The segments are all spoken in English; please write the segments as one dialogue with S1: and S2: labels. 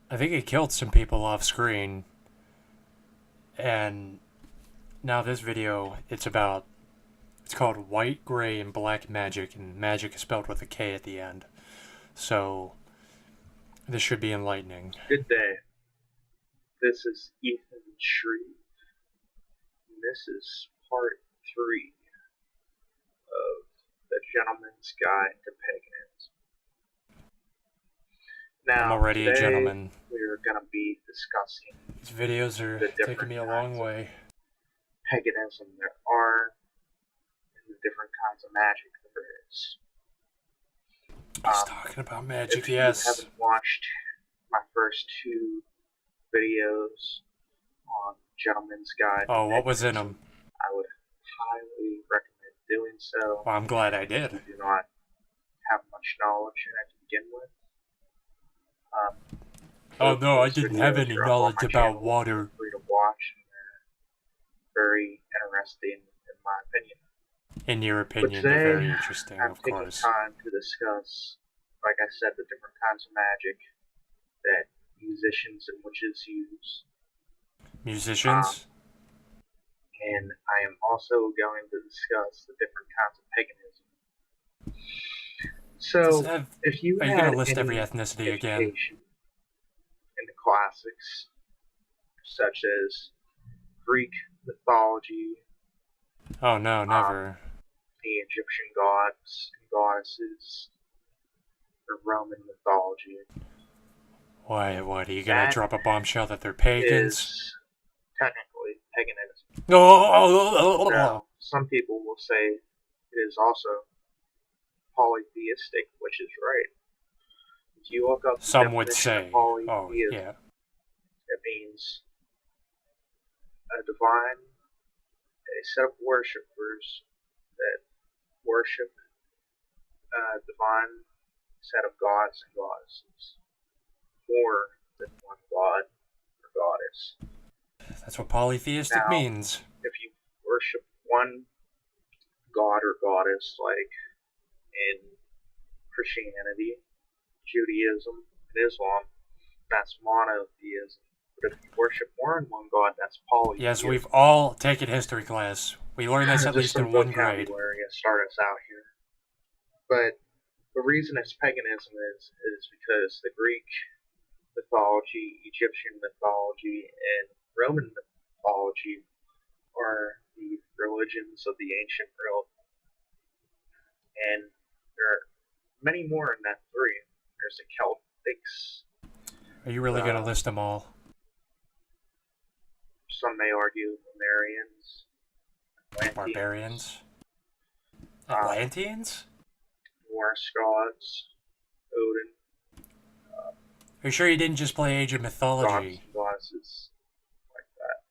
S1: I think it killed some people off screen, and now this video, it's called White, Gray, and Black Magic, and magic is spelled with a K at the end. So, this should be enlightening.
S2: Good day. This is Ethan Shreve. And this is part 3 of The Gentleman's Guide to Paganism.
S1: I'm
S2: Now,
S1: already a
S2: today
S1: gentleman.
S2: we're going to be discussing
S1: These videos are
S2: the
S1: taking
S2: different
S1: me a long
S2: kinds of
S1: way.
S2: paganism there are and the different kinds of magic there is.
S1: He's talking about magic,
S2: If you
S1: yes.
S2: haven't watched my first 2 videos on Gentleman's Guide to
S1: Oh, what was in
S2: Paganism,
S1: them?
S2: I would highly recommend doing so.
S1: Well, I'm glad I
S2: If
S1: did.
S2: you do not have much knowledge in it to begin with.
S1: Oh no, I
S2: Those
S1: didn't have
S2: videos
S1: any
S2: are up on
S1: knowledge
S2: my
S1: about
S2: channel.
S1: water.
S2: Feel free to watch, and they're very interesting in my opinion.
S1: In your
S2: But
S1: opinion, they're
S2: today,
S1: very interesting,
S2: I'm
S1: of
S2: taking
S1: course.
S2: time to discuss, like I said, the different kinds of magic that musicians and witches use.
S1: Musicians?
S2: And I am also going to discuss the different kinds of paganism.
S1: Does it
S2: So,
S1: have...
S2: if you
S1: Are you
S2: had
S1: gonna list every
S2: any
S1: ethnicity again?
S2: education in the classics, such as Greek mythology,
S1: Oh no, never.
S2: the Egyptian gods and goddesses, or Roman mythology,
S1: Why, what, are you gonna
S2: that
S1: drop a bombshell that they're pagans?
S2: is technically paganism.
S1: Oh,
S2: Now, some people will say it is also polytheistic, which is right. If you look up the
S1: some would
S2: definition
S1: say.
S2: of
S1: Oh,
S2: polytheism,
S1: yeah.
S2: it means a divine, a set of worshippers that worship a divine set of gods and goddesses, more than one god or goddess.
S1: That's what polytheistic
S2: Now,
S1: means.
S2: if you worship one god or goddess, like in Christianity, Judaism, and Islam, that's monotheism. But if you worship more than one god, that's polytheism.
S1: Yes, we've all taken history class. We learned this at
S2: Just
S1: least
S2: some
S1: in 1 grade.
S2: vocabulary to start us out here. But the reason it's paganism is because the Greek mythology, Egyptian mythology, and Roman mythology are the religions of the ancient world. And there are many more than that 3. There's the Celtics.
S1: Are you really gonna list them all?
S2: Some may argue Lemurians, Atlanteans,
S1: Barbarians? Atlanteans?
S2: Norse gods, Odin,
S1: Are you sure you didn't just play Age of
S2: gods
S1: Mythology?
S2: and goddesses like that.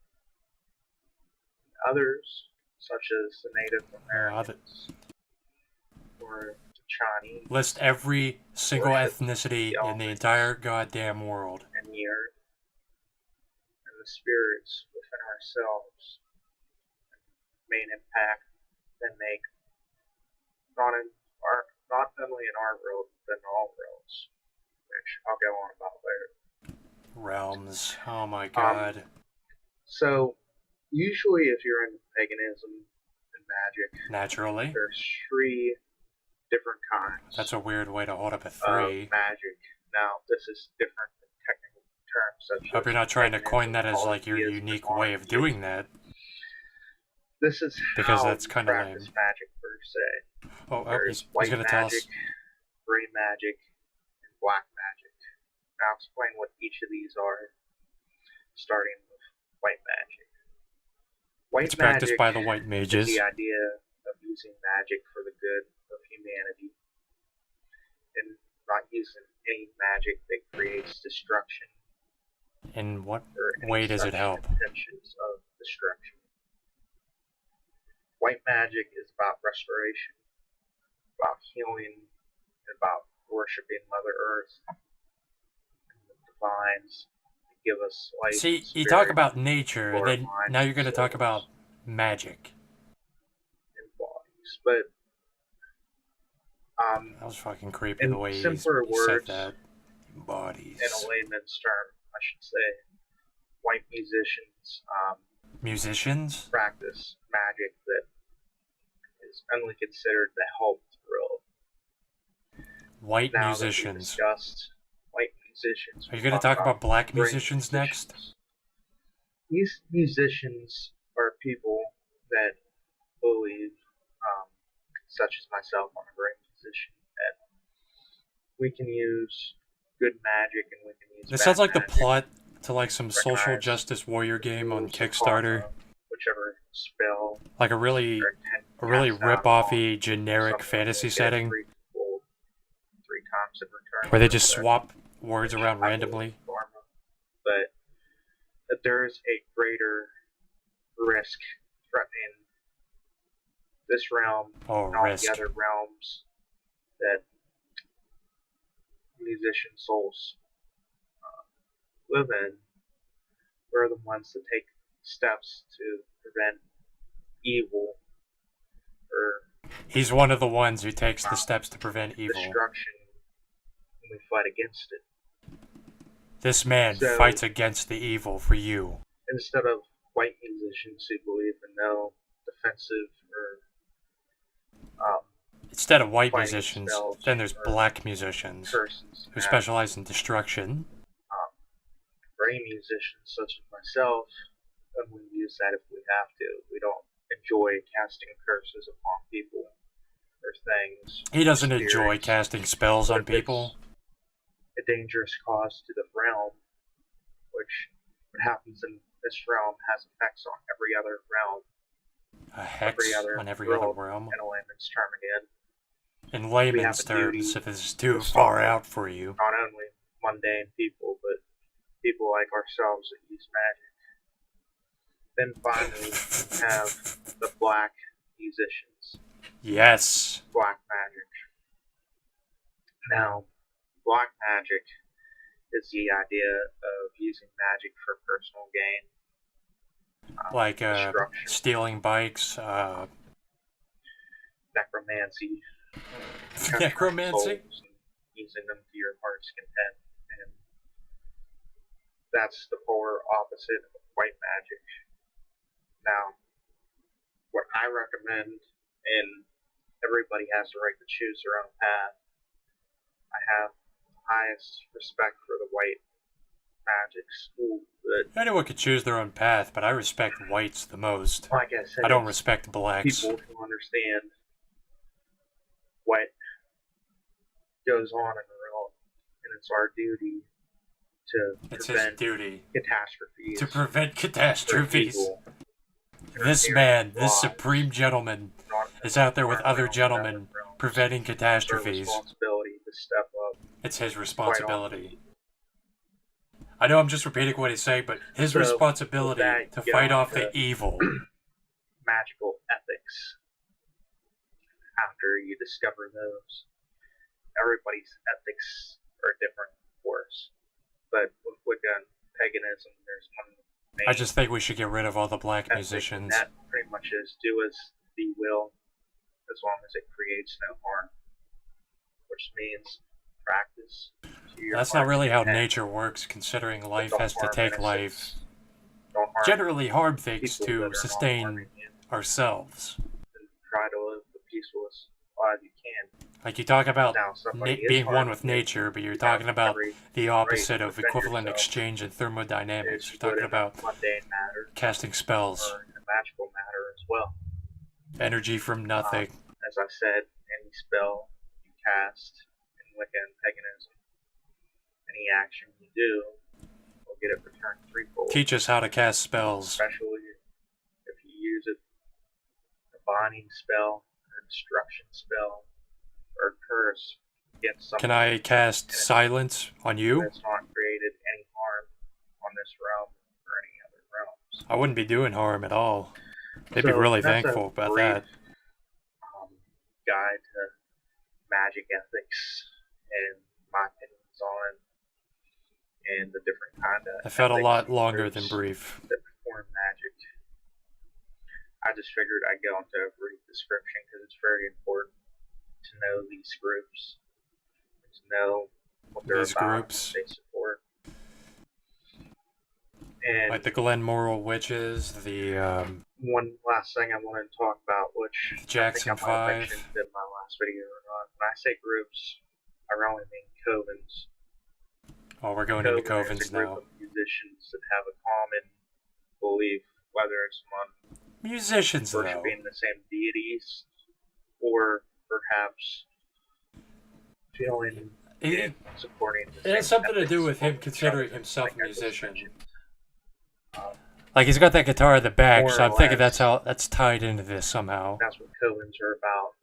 S2: Others, such as the Native Americans or the Chinese,
S1: List every single
S2: worship
S1: ethnicity
S2: the
S1: in the
S2: elements
S1: entire goddamn world.
S2: and the earth and the spirits within ourselves main impact than make not only in our world but in all worlds, which I'll go on about later.
S1: Realms. Oh my god.
S2: So usually if you're into paganism and magic,
S1: Naturally.
S2: there's 3 different kinds
S1: That's a weird way to hold up a
S2: of
S1: 3.
S2: magic. Now this is different than technical terms such
S1: Hope
S2: as
S1: you're not trying to coin
S2: paganism,
S1: that as like your
S2: polytheism,
S1: unique
S2: or
S1: way of doing that.
S2: This is
S1: Because
S2: how
S1: that's
S2: you
S1: kinda
S2: practice
S1: lame.
S2: magic per se.
S1: Oh,
S2: There's
S1: he's
S2: white
S1: gonna tell
S2: magic,
S1: us.
S2: gray magic, and black magic. Now I'll explain what each of these are, starting with white magic. White
S1: It's practiced
S2: magic
S1: by the white
S2: is
S1: mages.
S2: the idea of using magic for the good of humanity, and not using any magic that creates destruction
S1: In what
S2: or any
S1: way does it
S2: such
S1: help?
S2: intentions of destruction. White magic is about restoration, about healing, and about worshiping Mother Earth and the divines that give us life.
S1: See,
S2: and
S1: you talk
S2: spirit
S1: about nature, and
S2: for
S1: then
S2: minds
S1: now you're
S2: and
S1: gonna talk
S2: souls
S1: about magic.
S2: and bodies. But
S1: That was fucking creepy the
S2: in
S1: way
S2: simpler
S1: you said
S2: words,
S1: that.
S2: in a
S1: bodies.
S2: layman's term, I should say, white musicians
S1: Musicians?
S2: practice magic that is only considered the help thrill.
S1: White
S2: Now that we
S1: musicians.
S2: discussed white musicians,
S1: Are you
S2: we
S1: going to
S2: talk
S1: talk
S2: about
S1: about black
S2: gray
S1: musicians next?
S2: musicians. These musicians are people that believe, such as myself, I'm a great musician, that we can use good magic and we can use
S1: This
S2: bad
S1: sounds like the
S2: magic.
S1: plot to like some social
S2: Recognize
S1: justice warrior game on
S2: moves upon
S1: Kickstarter.
S2: whichever spell
S1: Like a
S2: or
S1: really
S2: intent cast out upon
S1: rip-offy generic
S2: someone
S1: fantasy
S2: will get
S1: setting
S2: threefold, 3 times in return
S1: where they
S2: for
S1: just
S2: effect,
S1: swap words
S2: which
S1: around
S2: I believe
S1: randomly.
S2: is normal. But that there is a greater risk threatening this realm
S1: Oh,
S2: and all
S1: risk.
S2: the other realms that musician souls live in. We're the ones that take steps to prevent evil or
S1: He's one of the ones who takes the steps to prevent evil.
S2: destruction, and we fight against it.
S1: This man
S2: So,
S1: fights against the evil for you.
S2: instead of white musicians who believe in no defensive or
S1: Instead of white
S2: fighting
S1: musicians,
S2: spells
S1: then there's
S2: or
S1: black musicians
S2: curses,
S1: who specialize in destruction.
S2: gray musicians such as myself, and we use that if we have to. We don't enjoy casting curses upon people or things.
S1: He doesn't
S2: or
S1: enjoy
S2: spirits.
S1: casting spells
S2: But
S1: on
S2: if it's
S1: people.
S2: a dangerous cause to the realm, which what happens in this realm has effects on every other realm,
S1: A hex on every other realm.
S2: in a layman's term again.
S1: In
S2: We have
S1: layman's
S2: a duty
S1: terms, if this is too
S2: to
S1: far
S2: stop
S1: out for you.
S2: not only mundane people, but people like ourselves that use magic. Then finally, we have the black musicians.
S1: Yes.
S2: Black magic. Now, black magic is the idea of using magic for personal gain.
S1: Like
S2: Destruction,
S1: stealing bikes,
S2: necromancy,
S1: necromancy.
S2: souls, and using them to your heart's content. And that's the polar opposite of white magic. Now, what I recommend, and everybody has the right to choose their own path, I have the highest respect for the white magic school, but
S1: Anyone could choose their own path, but I respect whites the most.
S2: like I said,
S1: I don't
S2: it's
S1: respect blacks.
S2: people who understand what goes on in the realm, and it's our duty to
S1: It's his
S2: prevent
S1: duty
S2: catastrophes.
S1: to prevent
S2: for
S1: catastrophes.
S2: evil,
S1: This
S2: interfering
S1: man,
S2: with
S1: this
S2: lives,
S1: supreme gentleman,
S2: not
S1: is out there with
S2: our
S1: other
S2: realm, but
S1: gentlemen
S2: other realms.
S1: preventing
S2: It's our
S1: catastrophes.
S2: responsibility to step up.
S1: It's his
S2: Quite
S1: responsibility. I know I'm just repeating what he's saying, but his
S2: So,
S1: responsibility
S2: with that,
S1: to
S2: you
S1: fight
S2: go
S1: off the
S2: into
S1: evil.
S2: magical ethics. After you discover those, everybody's ethics are different, of course. But with Wicca and paganism, there's one main
S1: I just think we should get rid of all the black
S2: ethic,
S1: musicians.
S2: and that pretty much is do as thee will, as long as it creates no harm. Which means practice to your
S1: That's not
S2: heart's
S1: really how
S2: content.
S1: nature works, considering life
S2: Don't
S1: has to
S2: harm
S1: take
S2: innocents.
S1: life.
S2: Don't harm
S1: Generally harm things
S2: people that are
S1: to
S2: not
S1: sustain
S2: harming you,
S1: ourselves.
S2: and try to live the peacefulest life you can.
S1: Like you talk about
S2: Now, somebody is
S1: being one
S2: harming
S1: with
S2: you,
S1: nature, but you're
S2: you have
S1: talking about
S2: every
S1: the
S2: right
S1: opposite
S2: to
S1: of
S2: defend
S1: equivalent
S2: yourself.
S1: exchange and thermodynamics.
S2: It's
S1: You're
S2: good
S1: talking
S2: in
S1: about
S2: a mundane matter
S1: casting spells,
S2: or in a magical matter as well.
S1: energy from nothing.
S2: As I said, any spell you cast in Wicca and paganism, any action you do will get it returned threefold.
S1: Teach us how to cast spells.
S2: Especially if you use a binding spell, or a destruction spell, or a curse against
S1: Can
S2: someone
S1: I cast silence on you?
S2: that's not created any harm on this realm or any other realms.
S1: I wouldn't be doing harm at all. They'd be
S2: So,
S1: really
S2: that's a
S1: thankful about
S2: brief,
S1: that.
S2: Guide to magic ethics and my opinions on it, and the different kind of
S1: I felt a
S2: ethics
S1: lot
S2: and
S1: longer than
S2: groups
S1: brief.
S2: that perform magic. I just figured I'd go into a brief description because it's very important to know these groups, to know what they're
S1: These
S2: about,
S1: groups,
S2: what they support. And
S1: like the Glenmoral Witches, the
S2: one last thing I wanted to talk about, which I think I
S1: Jackson
S2: might have mentioned
S1: 5.
S2: in my last video or not. When I say groups, I really mean covens.
S1: Oh, we're going into
S2: Coven is
S1: covens
S2: a group
S1: now.
S2: of musicians that have a common belief, whether it's on
S1: Musicians, though.
S2: worshiping the same deities, or perhaps feeling and supporting the
S1: It
S2: same
S1: has something to do
S2: ethics
S1: with him
S2: of each
S1: considering
S2: other,
S1: himself
S2: like
S1: a
S2: I just
S1: musician.
S2: mentioned.
S1: Like, he's got that guitar at the back,
S2: More
S1: so I'm
S2: or
S1: thinking
S2: less,
S1: that's tied into this somehow.
S2: that's what covens are about,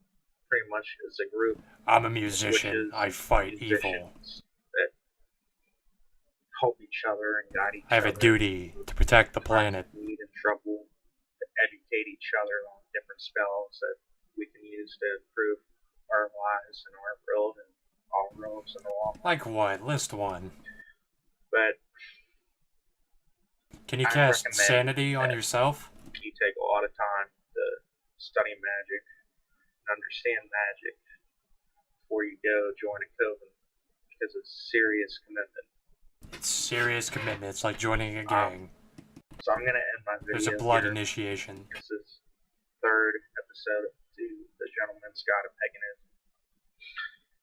S2: pretty much as a group.
S1: I'm a
S2: Which
S1: musician.
S2: is
S1: I fight evil.
S2: musicians that help each other and guide each
S1: I have
S2: other.
S1: a duty to protect the
S2: in times
S1: planet.
S2: of need and trouble, to educate each other on different spells that we can use to improve our lives and our world and all worlds in the long run.
S1: Like what? List one.
S2: But
S1: Can you
S2: I
S1: cast
S2: recommend
S1: sanity on
S2: that
S1: yourself?
S2: you take a lot of time to study magic and understand magic before you go join a coven, because it's serious commitment.
S1: It's serious commitment. It's like joining a gang.
S2: So I'm gonna end my video.
S1: There's a blood
S2: here.
S1: initiation.
S2: This is third episode to the Gentleman's Guide of Paganism.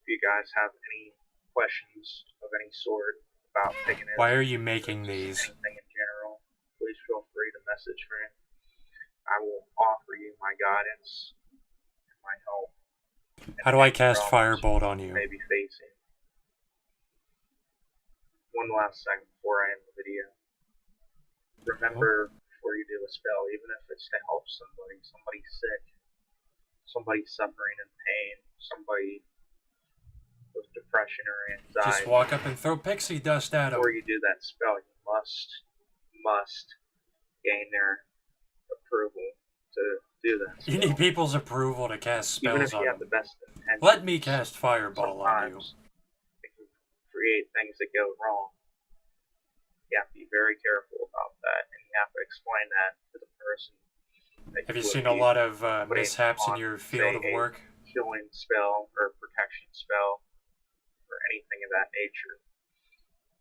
S2: If you guys have any questions of any sort about paganism,
S1: Why are you making these?
S2: anything in general, please feel free to message me. I will offer you my guidance and my help.
S1: How do I cast Firebolt on you?
S2: May be facing. One last thing before I end the video. Remember, before you do a spell, even if it's to help somebody, somebody sick, somebody suffering in pain, somebody with depression or anxiety.
S1: Just walk up and throw pixie dust at him.
S2: Before you do that spell, you must gain their approval to do that spell.
S1: You need people's approval to cast
S2: Even
S1: spells
S2: if you
S1: on
S2: have the
S1: them.
S2: best intentions.
S1: Let me cast Fireball on you.
S2: Sometimes it can create things that go wrong. You have to be very careful about that, and you have to explain that to the person.
S1: Have you seen a lot of mishaps in your field of
S2: say,
S1: work?
S2: A healing spell or protection spell or anything of that nature.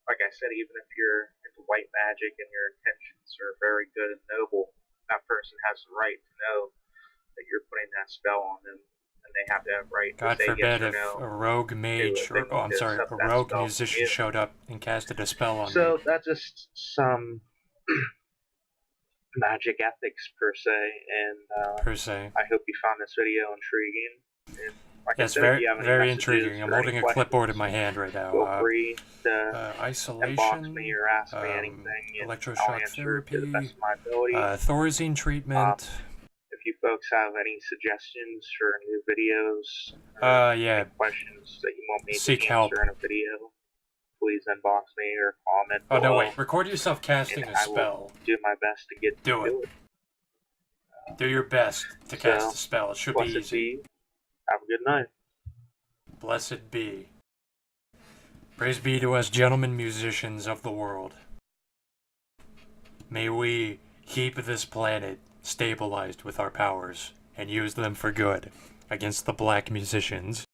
S2: Like I said, even if you're into white magic and your intentions are very good and noble, that person has the right to know that you're putting that spell on them, and they have to have right to
S1: God
S2: say
S1: forbid
S2: yes or
S1: if
S2: no.
S1: a rogue mage, or a rogue musician showed up and casted a spell on me.
S2: So that's just some magic ethics per se, and I hope you found this video intriguing. And like I said,
S1: very,
S2: if you have any
S1: very
S2: messages
S1: intriguing. I'm
S2: or any
S1: holding a
S2: questions,
S1: clipboard in my hand right now.
S2: feel free to
S1: Isolation,
S2: inbox me or ask me anything, and I'll
S1: electroshock
S2: answer to the
S1: therapy,
S2: best of my ability.
S1: Thorazine treatment.
S2: If you folks have any suggestions for new videos,
S1: Yeah.
S2: any questions that you want me
S1: Seek
S2: to
S1: help.
S2: answer in a video, please inbox me or comment
S1: Oh
S2: below,
S1: no, wait! Record yourself casting
S2: and
S1: a
S2: I will
S1: spell.
S2: do my best to get
S1: Do
S2: to
S1: it. Do your best to cast a spell. It should be
S2: Blessed
S1: easy.
S2: be. Have a good night.
S1: Blessed be. Praise be to us, gentlemen musicians of the world. May we keep this planet stabilized with our powers and use them for good against the black musicians.